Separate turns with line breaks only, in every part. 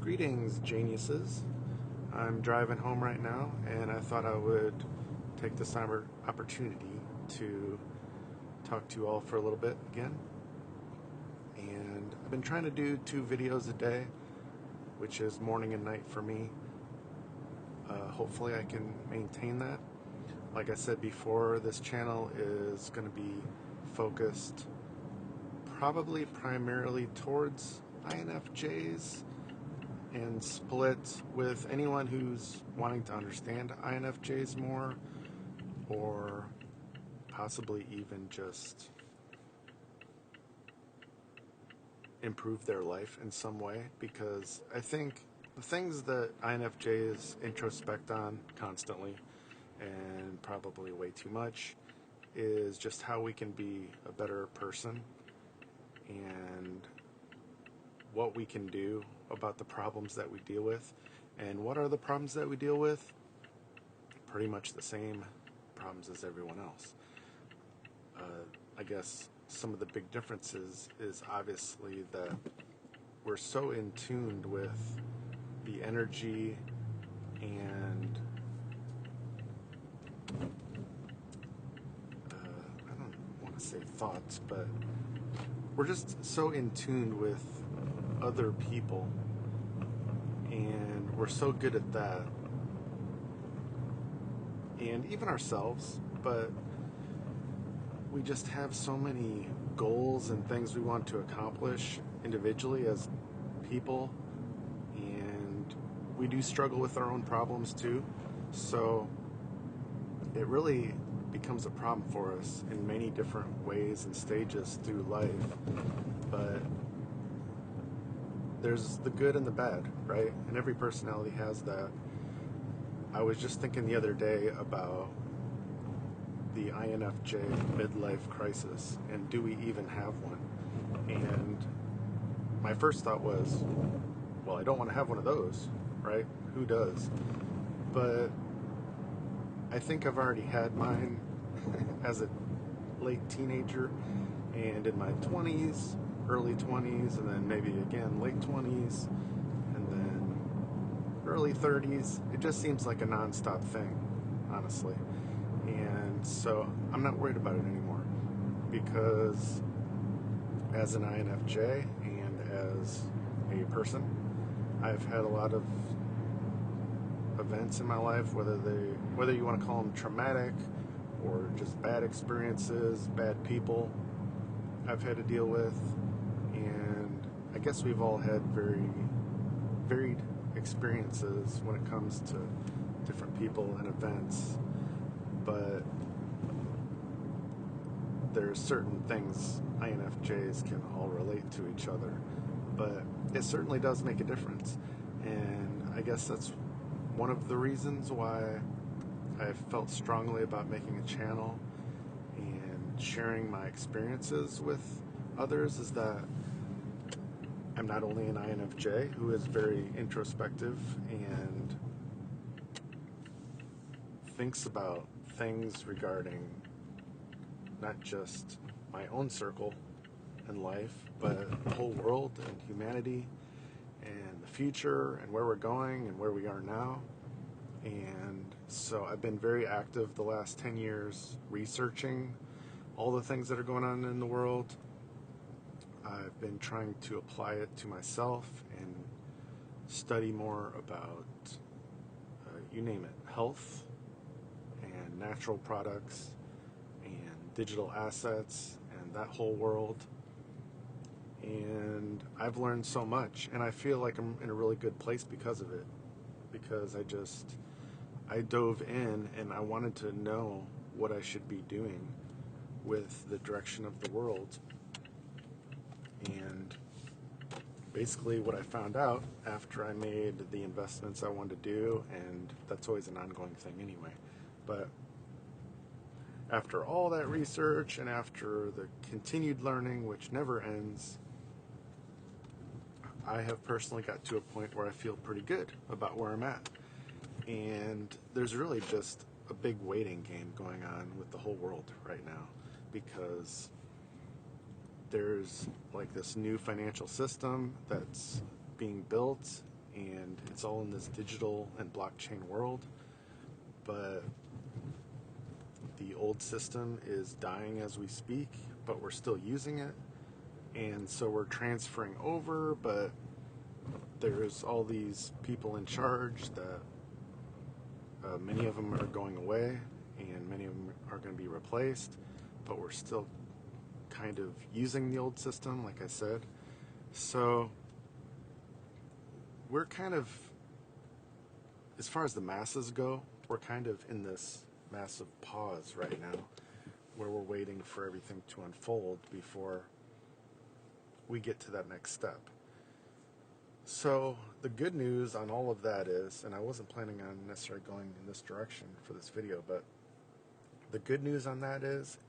Greetings, geniuses. I'm driving home right now, and I thought I would take this opportunity to talk to you all for a little bit again. And I've been trying to do 2 videos a day, which is morning and night for me. Hopefully I can maintain that. Like I said before, this channel is going to be focused probably primarily towards INFJs and split with anyone who's wanting to understand INFJs more, or possibly even just improve their life in some way, because I think the things that INFJs introspect on constantly, and probably way too much, is just how we can be a better person and what we can do about the problems that we deal with. And what are the problems that we deal with? Pretty much the same problems as everyone else. I guess some of the big differences is obviously that we're so in tune with the energy and I don't want to say thoughts, but we're just so in tune with other people, and we're so good at that, and even ourselves, but we just have so many goals and things we want to accomplish individually as people, and we do struggle with our own problems too, so it really becomes a problem for us in many different ways and stages through life. But there's the good and the bad, right? And every personality has that. I was just thinking the other day about the INFJ midlife crisis, and do we even have one? And my first thought was, well, I don't want to have one of those, right? Who does? But I think I've already had mine as a late teenager, and in my 20s, early 20s, and then maybe again late 20s, and then early 30s. It just seems like a non-stop thing, honestly. And so I'm not worried about it anymore, because as an INFJ and as a person, I've had a lot of events in my life, whether you want to call them traumatic or just bad experiences, bad people I've had to deal with. And I guess we've all had very varied experiences when it comes to different people and events, but there's certain things INFJs can all relate to each other, but it certainly does make a difference. And I guess that's one of the reasons why I felt strongly about making a channel and sharing my experiences with others, is that I'm not only an INFJ who is very introspective and thinks about things regarding not just my own circle in life, but the whole world and humanity and the future and where we're going and where we are now. And so I've been very active the last 10 years researching all the things that are going on in the world. I've been trying to apply it to myself and study more about, you name it, health and natural products and digital assets and that whole world. And I've learned so much, and I feel like I'm in a really good place because of it, because I dove in and I wanted to know what I should be doing with the direction of the world. And basically what I found out after I made the investments I wanted to do, and that's always an ongoing thing anyway, but after all that research and after the continued learning, which never ends, I have personally got to a point where I feel pretty good about where I'm at. And there's really just a big waiting game going on with the whole world right now, because there's like this new financial system that's being built, and it's all in this digital and blockchain world, but the old system is dying as we speak, but we're still using it, and so we're transferring over, but there's all these people in charge that many of them are going away, and many of them are going to be replaced, but we're still kind of using the old system, like I said. So we're kind of, as far as the masses go, we're kind of in this massive pause right now where we're waiting for everything to unfold before we get to that next step. So the good news on all of that is, and I wasn't planning on necessarily going in this direction for this video, but the good news on that is,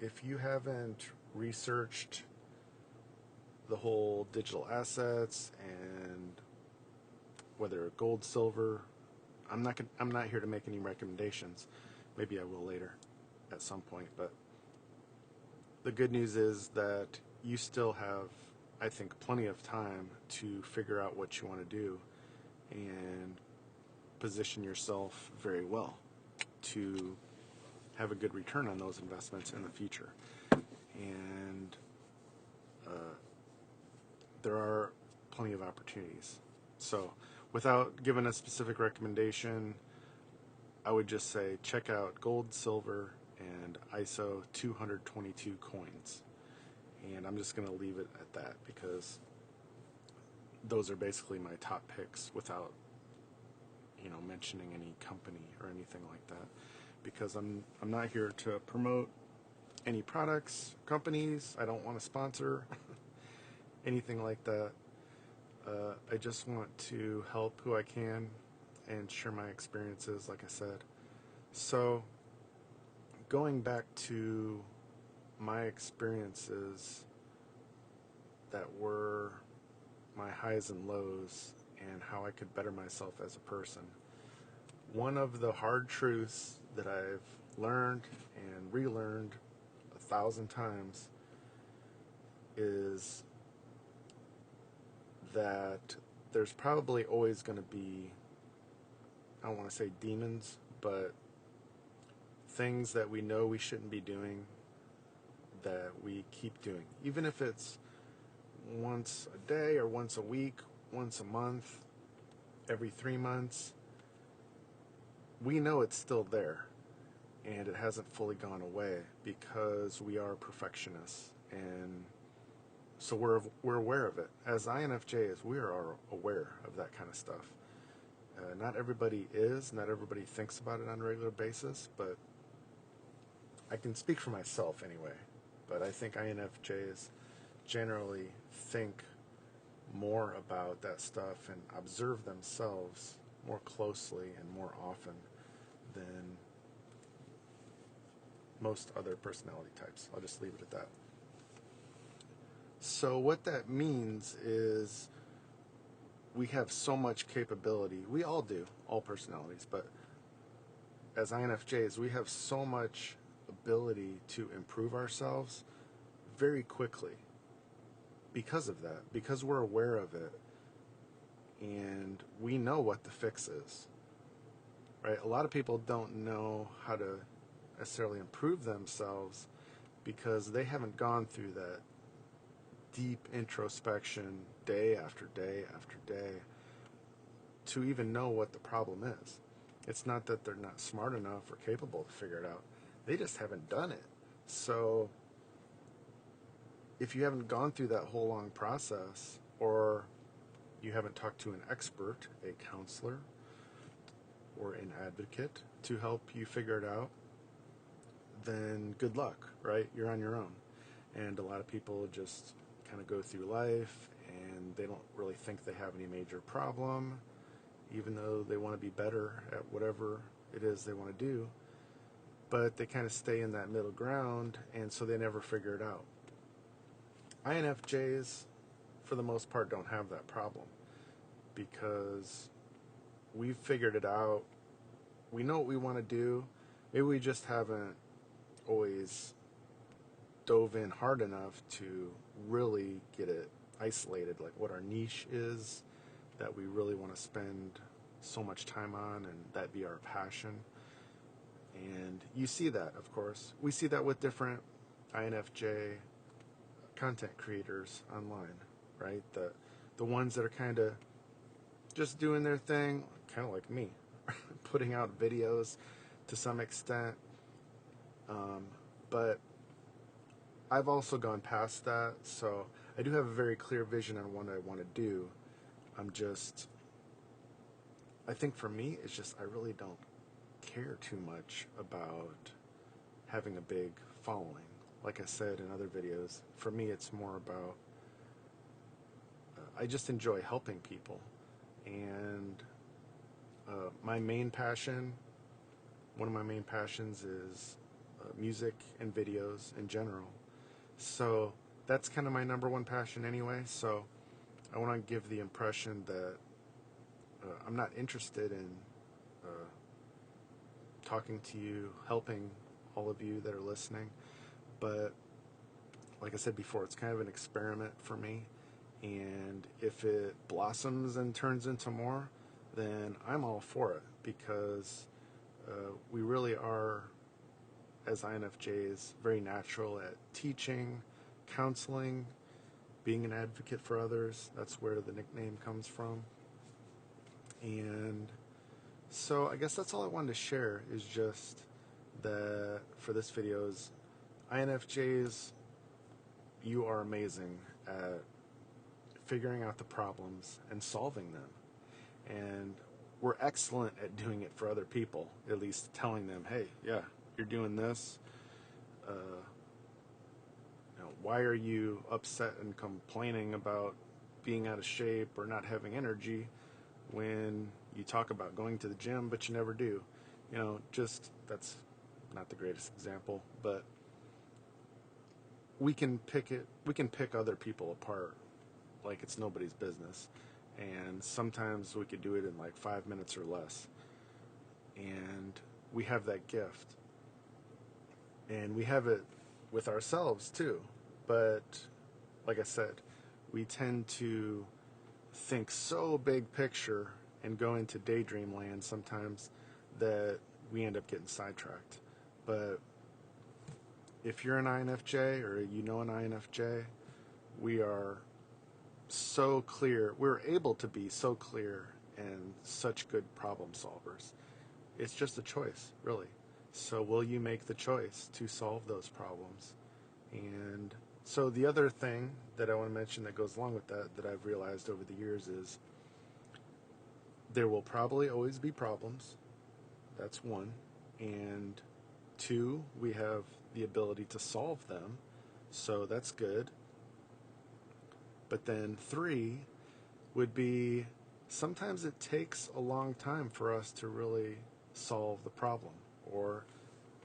if you haven't researched the whole digital assets and whether gold, silver, I'm not here to make any recommendations. Maybe I will later at some point, but the good news is that you still have, I think, plenty of time to figure out what you want to do and position yourself very well to have a good return on those investments in the future. And there are plenty of opportunities. So without giving a specific recommendation, I would just say check out gold, silver, and ISO 222 coins. And I'm just going to leave it at that because those are basically my top picks without, mentioning any company or anything like that. Because I'm not here to promote any products, companies. I don't want to sponsor anything like that. I just want to help who I can and share my experiences, like I said. So going back to my experiences that were my highs and lows and how I could better myself as a person. One of the hard truths that I've learned and relearned 1,000 times is that there's probably always going to be, I don't want to say demons, but things that we know we shouldn't be doing that we keep doing. Even if it's once a day or once a week, once a month, every 3 months, we know it's still there and it hasn't fully gone away because we are perfectionists, and so we're aware of it. As INFJs, we are aware of that kind of stuff. Not everybody is, not everybody thinks about it on a regular basis, but I can speak for myself anyway. But I think INFJs generally think more about that stuff and observe themselves more closely and more often than most other personality types. I'll just leave it at that. So what that means is we have so much capability. We all do, all personalities, but as INFJs, we have so much ability to improve ourselves very quickly because of that, because we're aware of it and we know what the fix is, right? A lot of people don't know how to necessarily improve themselves because they haven't gone through that deep introspection day after day after day to even know what the problem is. It's not that they're not smart enough or capable to figure it out. They just haven't done it. So if you haven't gone through that whole long process, or you haven't talked to an expert, a counselor, or an advocate to help you figure it out, then good luck, right? You're on your own. And a lot of people just kind of go through life and they don't really think they have any major problem, even though they want to be better at whatever it is they want to do. But they kind of stay in that middle ground, and so they never figure it out. INFJs, for the most part, don't have that problem because we've figured it out. We know what we want to do. Maybe we just haven't always dove in hard enough to really get it isolated, like what our niche is, that we really want to spend so much time on and that be our passion. And you see that, of course. We see that with different INFJ content creators online, right? The ones that are kind of just doing their thing, kind of like me, putting out videos to some extent. But I've also gone past that, so I do have a very clear vision on what I want to do. I think for me, it's just I really don't care too much about having a big following. Like I said in other videos, for me it's more about I just enjoy helping people. And my main passion, one of my main passions is music and videos in general. So that's kind of my number one passion anyway. So I want to give the impression that I'm not interested in talking to you, helping all of you that are listening. But like I said before, it's kind of an experiment for me. And if it blossoms and turns into more, then I'm all for it, because we really are, as INFJs, very natural at teaching, counseling, being an advocate for others. That's where the nickname comes from. And so I guess that's all I wanted to share, is just that for this video is INFJs, you are amazing at figuring out the problems and solving them. And we're excellent at doing it for other people, at least telling them, hey, yeah, you're doing this. Why are you upset and complaining about being out of shape or not having energy when you talk about going to the gym, but you never do? Just that's not the greatest example, but we can pick other people apart like it's nobody's business. And sometimes we could do it in like 5 minutes or less. And we have that gift. And we have it with ourselves too. But like I said, we tend to think so big picture and go into daydream land sometimes that we end up getting sidetracked. But if you're an INFJ or you know an INFJ, we are so clear. We're able to be so clear and such good problem solvers. It's just a choice, really. So will you make the choice to solve those problems? And so the other thing that I want to mention that goes along with that I've realized over the years is there will probably always be problems. That's one. And two, we have the ability to solve them. So that's good. But then three would be sometimes it takes a long time for us to really solve the problem. Or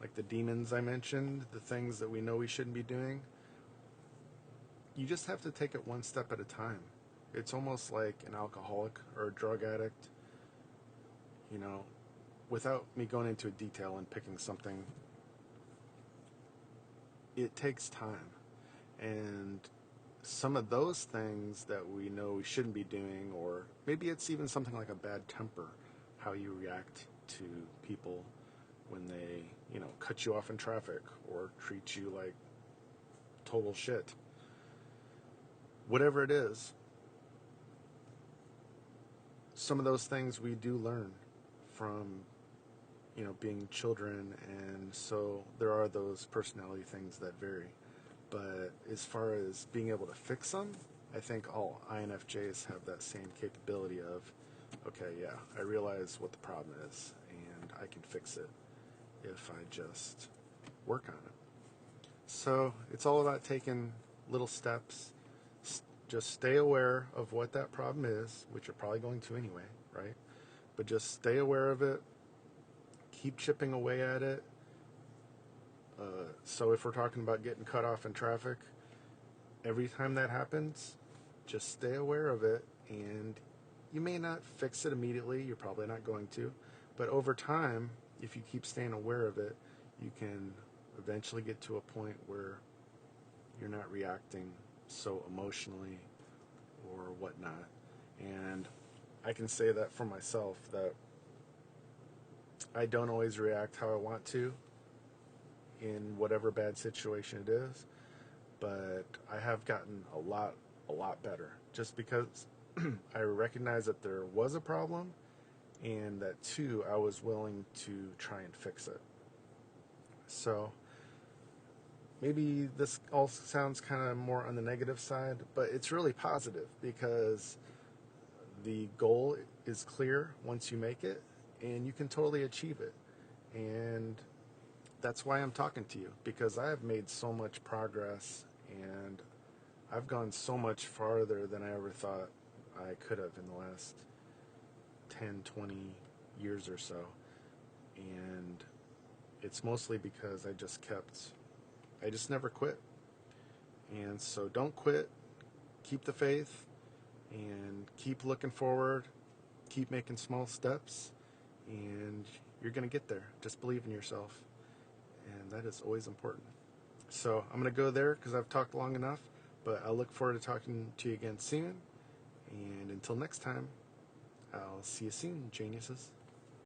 like the demons I mentioned, the things that we know we shouldn't be doing, you just have to take it one step at a time. It's almost like an alcoholic or a drug addict. Without me going into detail and picking something, it takes time. And some of those things that we know we shouldn't be doing, or maybe it's even something like a bad temper, how you react to people when they, cut you off in traffic or treat you like total shit. Whatever it is, some of those things we do learn from, being children, and so there are those personality things that vary. But as far as being able to fix them, I think all INFJs have that same capability of, okay, yeah, I realize what the problem is, and I can fix it if I just work on it. So it's all about taking little steps. Just stay aware of what that problem is, which you're probably going to anyway, right? But just stay aware of it. Keep chipping away at it. So if we're talking about getting cut off in traffic, every time that happens, just stay aware of it. And you may not fix it immediately. You're probably not going to. But over time, if you keep staying aware of it, you can eventually get to a point where you're not reacting so emotionally or whatnot. And I can say that for myself, that I don't always react how I want to in whatever bad situation it is, but I have gotten a lot better just because I recognize that there was a problem, and that too, I was willing to try and fix it. So maybe this all sounds kind of more on the negative side, but it's really positive because the goal is clear once you make it, and you can totally achieve it. And that's why I'm talking to you, because I have made so much progress, and I've gone so much farther than I ever thought I could have in the last 10, 20 years or so. And it's mostly because I just never quit. And so don't quit, keep the faith, and keep looking forward, keep making small steps, and you're going to get there. Just believe in yourself, and that is always important. So I'm going to go there because I've talked long enough, but I look forward to talking to you again soon. And until next time, I'll see you soon, geniuses.